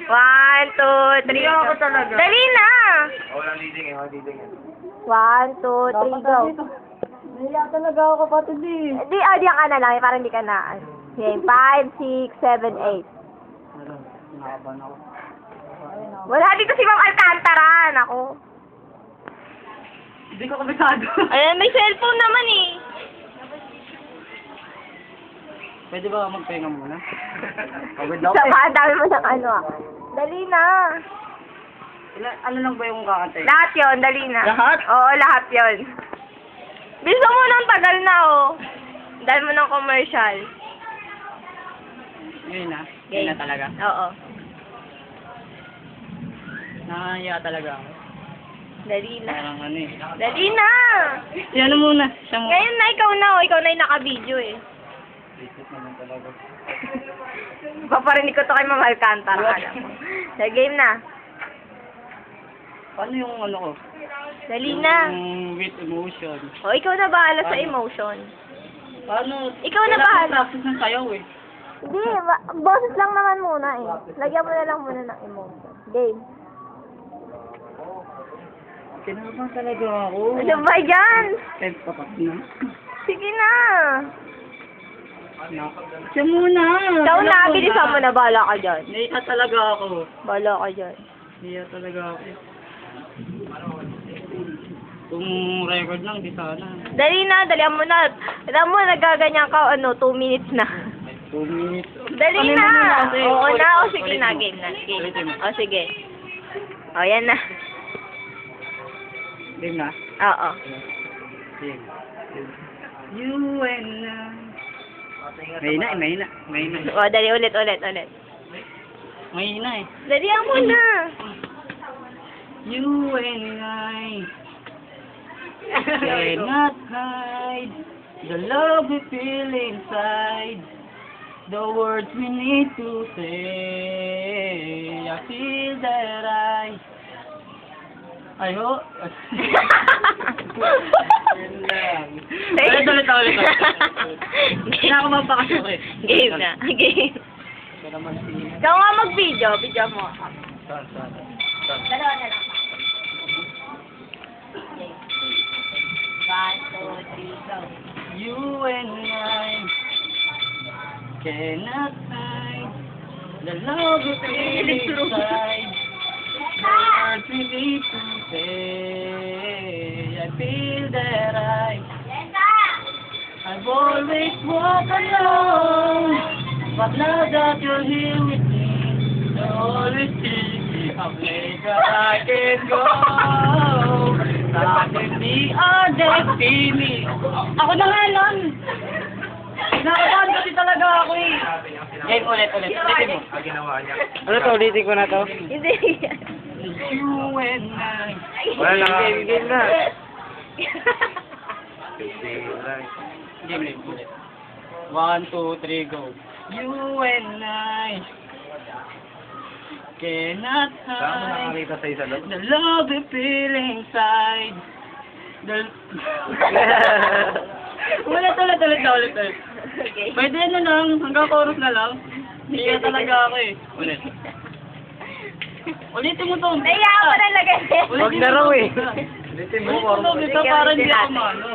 1, 2, 3, Hindi ako go. talaga. Dali na! Walang leading eh, walang leading eh. 1, 2, 3, go. Nahiya talaga ako kapatid eh. Diyan ka na lang, parang hindi ka na. Okay, 5, 6, 7, 8. Nakaban ako. Wala dito si Ma'am Alcantara, ako. Hindi ko kabisado. Ayan, may cellphone naman eh. Pwede ba magpahinga muna? Pagod ako Saka, eh. ang dami mo ng ano ah. Dali na. Ano lang ba yung kakantay? Lahat yon, dali na. Lahat? Oo, lahat yon. Bisa mo nang tagal na oh. Dahil mo ng commercial. Ngayon na? Ngayon na talaga? Oo. Nakakaya talaga ako. Dali na. Parang ano eh. Dali na. Yan muna. Siya muna. Ngayon na, ikaw na oh. Ikaw na yung naka-video eh. Isip naman talaga. Paparinig ko to kay Ma'am Alcantara. Alam mo. Sa game na. Paano yung ano ko? Dali na. Yung with emotion. O, ikaw na bahala sa Ano? emotion. Paano? Ikaw na Wala bahala. akong practice ng sayaw eh. Hindi, boses lang naman muna eh. Lagyan mo na lang muna ng emotion. Game. Kinabahan talaga ako. Ano ba yan? Eh, papak na. Sige na. Siya muna. Ikaw na, bilisan mo na. Bahala ka dyan. Naiya talaga ako. Bahala ka dyan. Naiya talaga ako. Kung record lang, di sana. Dali na, dalihan mo na. Alam mo, nagaganyan ka, 2 minutes na. 2 minutes. Dali Ano na. muna kasi? Oo na, o sige Ulit na, mo. game na. Game. Ulitin mo. O sige. O, yan na. Game na? Oo. Game. You and I. Mahina eh, mahina. Mahina. O, dali, ulit. Mahina eh. Dalihan mo na. You and I cannot hide the love we feel inside. The words we need to say. I feel that I hope. Yun lang. Ulit. Hindi ako mapakasok eh. Game na. Game. Ito naman si... Ikaw nga mag-video. Video mo. Saan? Dalawa na lang. Okay. 1, 2, 3, go. You and I cannot hide the love we feel inside. The words we need to say. I feel that I've always walked alone, but now that you're here with me, I always see a place that I can go. That can be our destiny. Ako na nga lang. Nakakabahan kasi talaga ako eh. Game ulit. Ulitin mo. Ang ginawa niya. Ano to? Ulitin ko na to. Hindi. You and I. Wala na nga. Game na. Game. Game ulit. 1, 2, 3, go. You and I cannot Saan mo hide nakakita sa isa doon? the love we feel inside. Ulit. Okay. Pwede na lang, hanggang chorus na lang. Hiya talaga ako eh. Ulit. Ulitin mo to. Naiya ako na lagay. Huwag na raw eh. Ulitin mo. Ulitin mo to, para hindi ako maano.